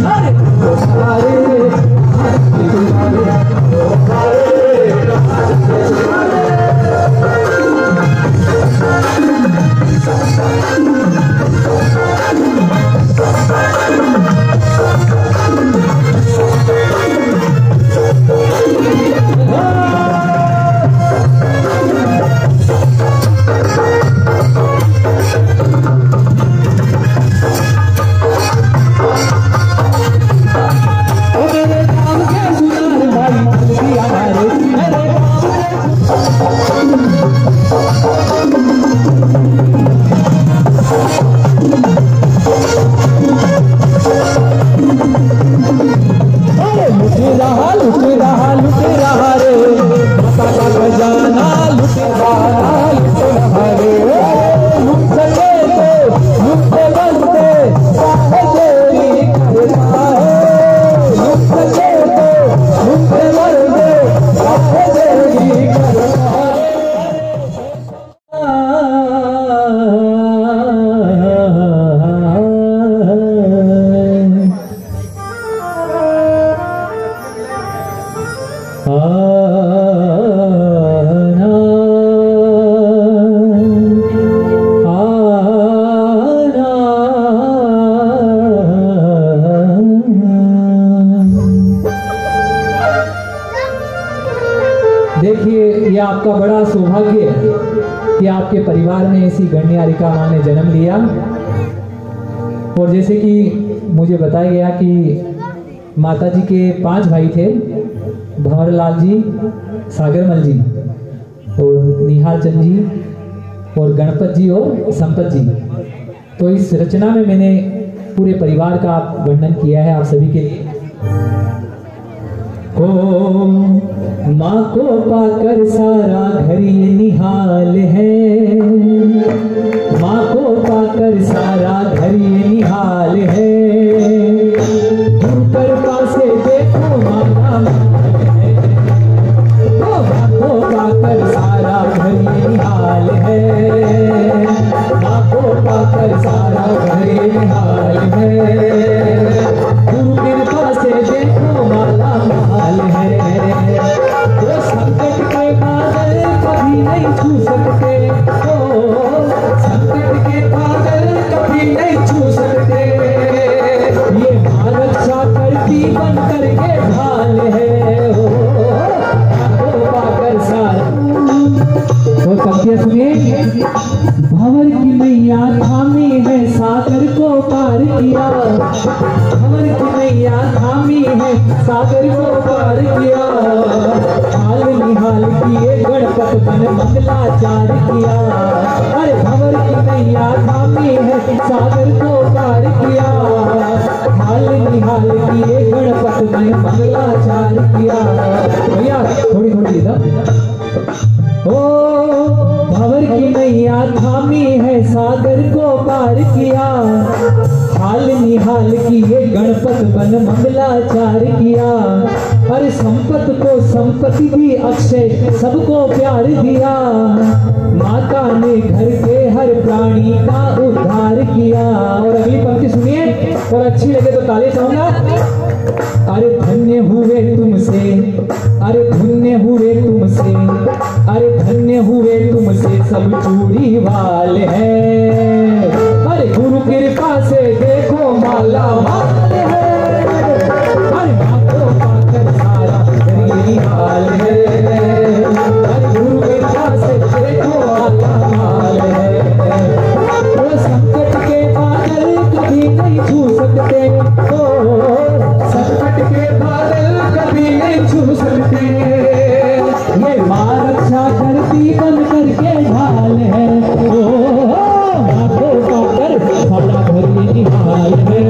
Hey! आपका बड़ा सौभाग्य कि आपके परिवार में ऐसी गण्यारिका माँ ने जन्म लिया। और जैसे कि मुझे बताया गया कि माता जी के 5 भाई थे, भंवरलाल जी, सागरमल जी और निहाल चंद जी और गणपत जी और संपत जी। तो इस रचना में मैंने पूरे परिवार का वर्णन किया है आप सभी के लिए। ओ माँ को पाकर सारा घर ये निहाल है, माँ को पाकर सारा घर ये निहाल है। ऊपर पासे देखो माता है, ओ माँ को पाकर सारा घर ये निहाल है, माँ को पाकर सारा घर ये निहाल है। गुरु कृपा से देखो माला महाल है, वो संकट के बादल कभी नहीं छू सकते, ओ संकट के बादल कभी नहीं छू सकते। ये माँ रक्षा करती बन करके ढाल है, ओ पाकर सारा। और पंक्तियां सुनिए। भंवर की मैया थामी है, सागर को पार किया, भंवर की मैया थामी है, सागर को पार किया। हाल निहाल किए गणपत बन मंगलाचार किया, अरे भंवर की मैया थामी है, सागर को पार किया। हाल निहाल किए गणपत बन मंगलाचार किया। भैया थोड़ी थोड़ी इधर। ओ भंवर की मैया थामी है, सागर को पार किया। हाल निहाल किए गणपत बन मंगलाचार किया। अरे संपत को संपत्ति भी अक्षय सबको प्यार दिया। माता ने घर के हर प्राणी का उद्धार किया। और अगली पंक्ति सुनिए और अच्छी लगे तो ताली चाहूंगा। अरे धन्य हुए तुमसे, अरे धन्य हुए तुमसे, अरे धन्य हुए तुमसे सब चूड़ी वाल है। अरे गुरु कृपा से देखो माला माल है, अरे माँ को पाकर सारा गरीबी हाल है। अरे गुरु कृपा से देखो माला माल है, वो संकट के बादल कभी नहीं छू सकते, ओ संकट के बादल कभी नहीं छू सकते। ये माँ रक्षा करती बन करके ढाल है, ओ माँ को पाकर सारा घर ये निहाल है।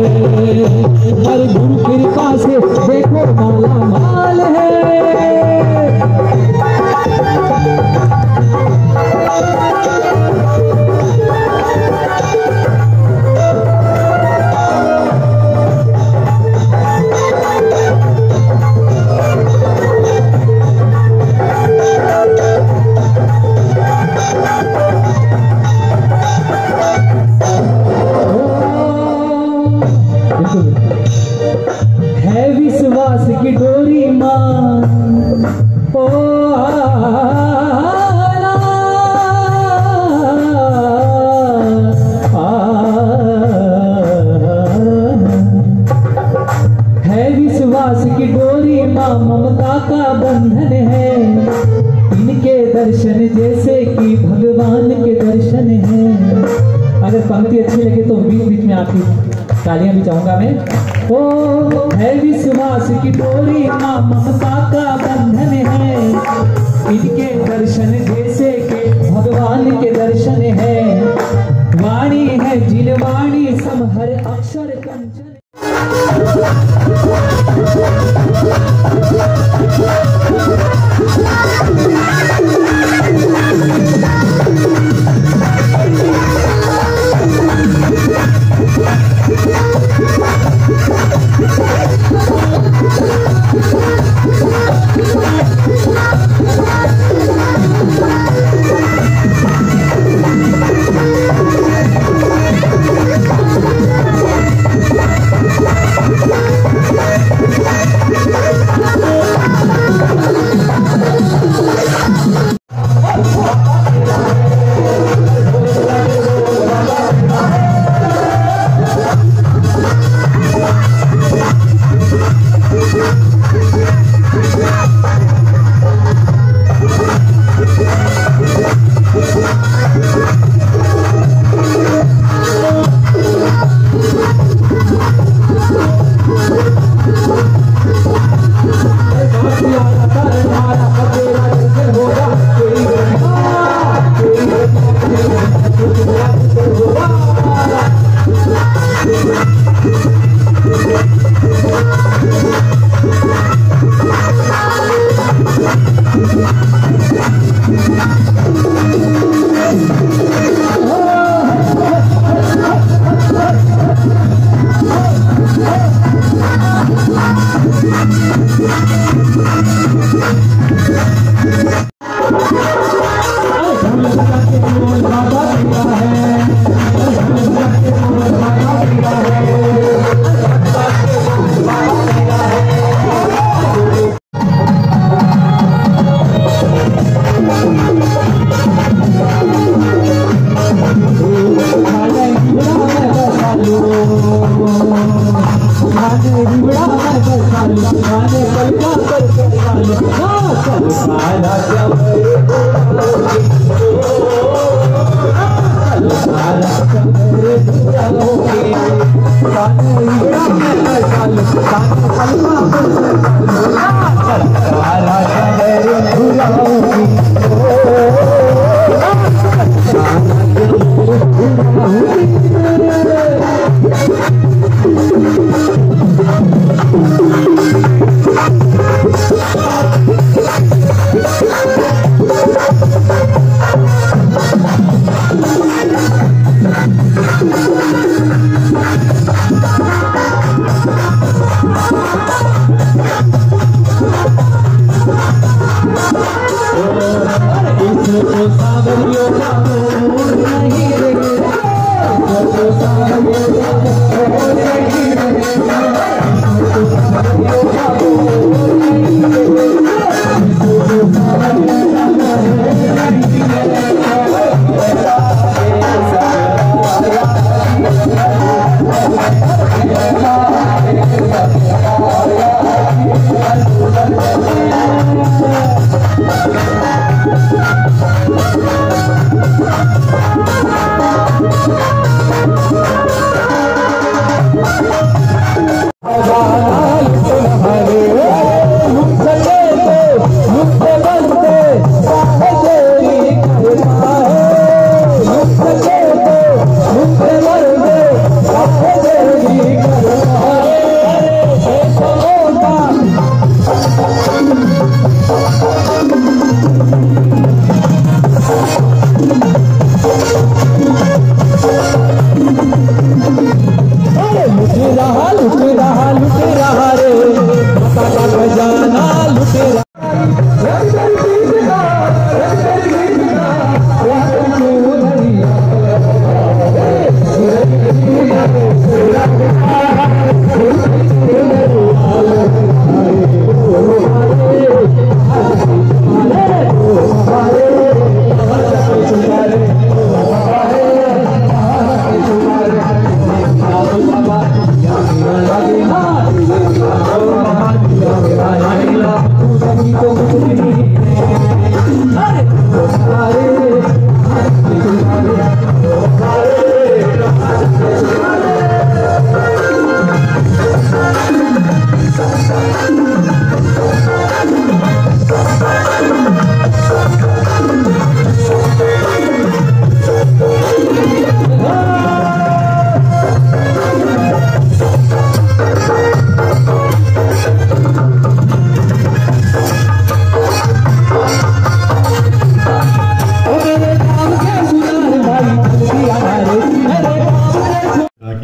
हर गुरु कृपा से देखो माला माल है। है विश्वास की डोरी मां, ओ है विश्वास की डोरी मां, ममता का बंधन है। इनके दर्शन जैसे कि भगवान के दर्शन है। अगर पंक्ति अच्छी लगे तो बीच बीच में आपकी तालियां भी चाहूंगा मैं। ओ है विश्वास की डोरी मां, ममता का बंधन है। इनके दर्शन जैसे के भगवान के दर्शन है। वाणी है जिनवाणी सम हर अक्षर कंचन। Oh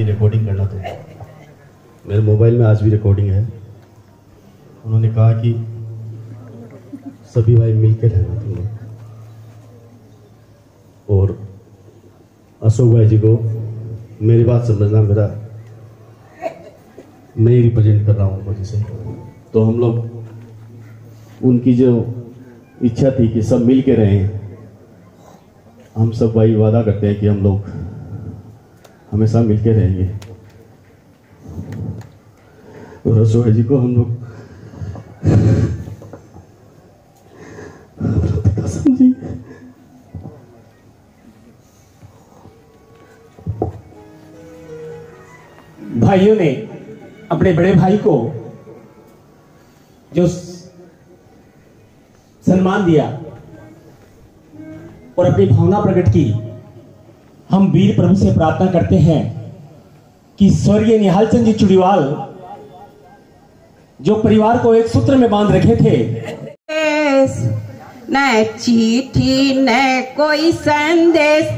रिकॉर्डिंग करना तो मेरे मोबाइल में आज भी रिकॉर्डिंग है। उन्होंने कहा कि सभी भाई मिलकर रहना तुम लोग, और अशोक भाई जी को मेरी बात समझना, मेरा मैं रिप्रेजेंट कर रहा हूँ वजह से। तो हम लोग उनकी जो इच्छा थी कि सब मिल के रहें, हम सब भाई वादा करते हैं कि हम लोग हमेशा मिलके रहेंगे। और अशोक जी को हम लोग पिता समझेंगे। भाई भाइयों ने अपने बड़े भाई को जो सम्मान दिया और अपनी भावना प्रकट की, हम वीर प्रभु से प्रार्थना करते हैं कि स्वर्गीय निहाल चंद जी चुड़ीवाल जो परिवार को एक सूत्र में बांध रखे थे, न चिट्ठी न कोई संदेश,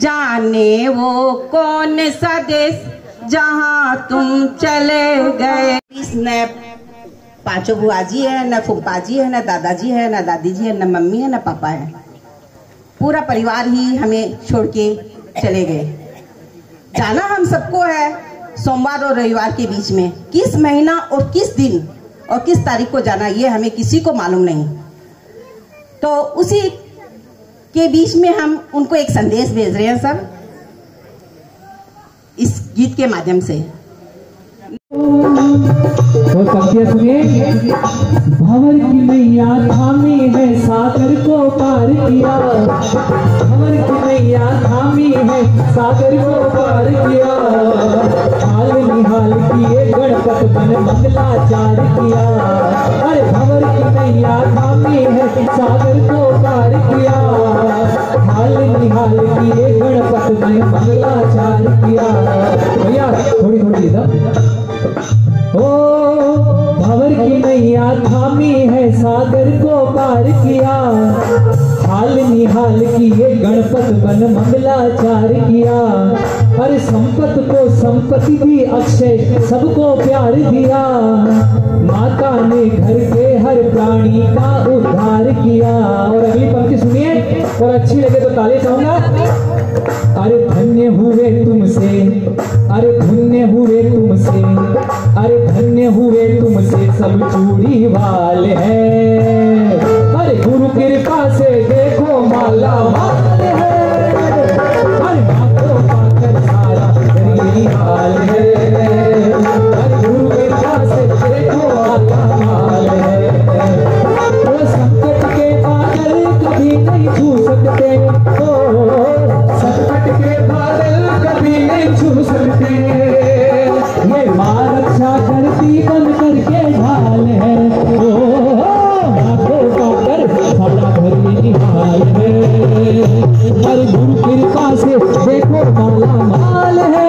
जाने वो कौन सा देश जहाँ तुम चले गए। न पांचों बुआ जी है, न फूफा जी है, न दादाजी है, न दादी जी है, न मम्मी है, न पापा है। पूरा परिवार ही हमें छोड़ के चले गए। जाना हम सबको है सोमवार और रविवार के बीच में, किस महीना और किस दिन और किस तारीख को जाना ये हमें किसी को मालूम नहीं। तो उसी के बीच में हम उनको एक संदेश भेज रहे हैं सब इस गीत के माध्यम से। और पंक्तियां सुनिए। भंवर की मैया थामी है सागर को पार किया, भंवर की मैया थामी है सागर को पार किया, हाल निहाल किए गणपत बन मंगलाचार किया। अरे भंवर की मैया थामी है सागर को पार किया, हाल निहाल किए गणपत बन मंगलाचार किया। भैया थोड़ी थोड़ी इधर। ओ भंवर की मैया थामी है सागर को पार किया, हाल निहाल किए गणपत बन मंगलाचार किया। हर संपत को संपत्ति भी अक्षय सबको प्यार दिया, माता ने घर के हर प्राणी का उद्धार किया। और अगली पंक्ति सुनिए और अच्छी लगे तो ताली चाहूंगा। अरे धन्य हुए तुमसे, अरे धन्य हुए तुमसे, अरे धन्य हुए तुमसे सब चूड़ी वाल है। अरे गुरु कृपा से देखो माला माल है, अरे बातों पाकर सारा यही हाल है। अरे गुरु कृपा से देखो माला माल है। वो संकट के बादल कभी नहीं छू सकते, संकट के बादल कभी नहीं छू सकते। ये माँ रक्षा करती बन करके ढाल है, हाथों पाकर खड़ा भरी निहाल है। हर गुरु कृपा से देखो माला माल है।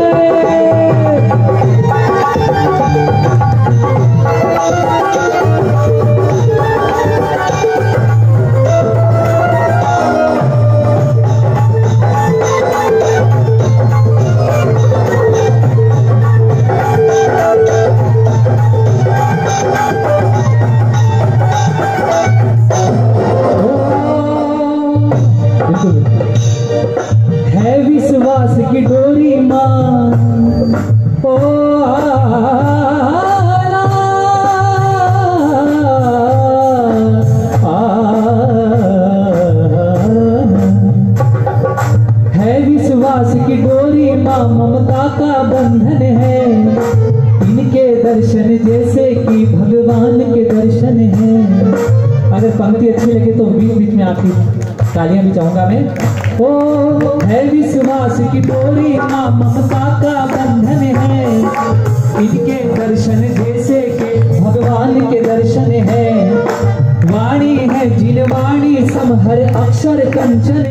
है विश्वास की डोरी मां, ओ है विश्वास की डोरी मां, ममता का बंधन है। इनके दर्शन जैसे कि भगवान के दर्शन है। अगर पंक्ति अच्छी लगे तो बीच बीच में आपकी तालियां भी चाहूंगा मैं। ओ है विश्वास की डोरी मां, ममता का बंधन है। इनके दर्शन जैसे के भगवान के दर्शन है। वाणी है जिन वाणी सम हर अक्षर कंचन।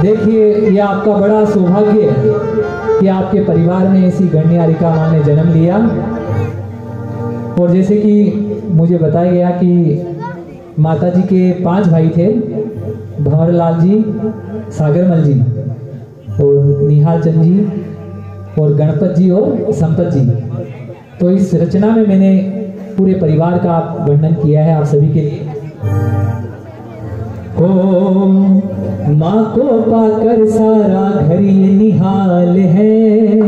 देखिए ये आपका बड़ा सौभाग्य है कि आपके परिवार में ऐसी गण्यारिका मां ने जन्म लिया। और जैसे कि मुझे बताया गया कि माता जी के 5 भाई थे, भंवरलाल जी, सागरमल जी और निहाल चंद जी और गणपत जी और संपत जी। तो इस रचना में मैंने पूरे परिवार का वर्णन किया है आप सभी के लिए। ओ माँ को पाकर सारा घर ये निहाल है,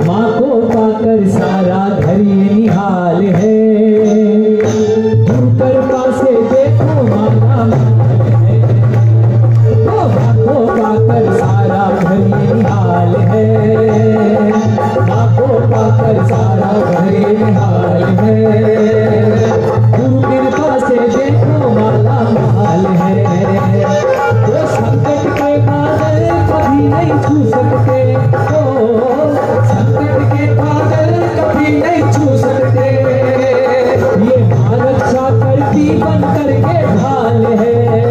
माँ को पाकर सारा घर ये निहाल है। बन करके ढाल है।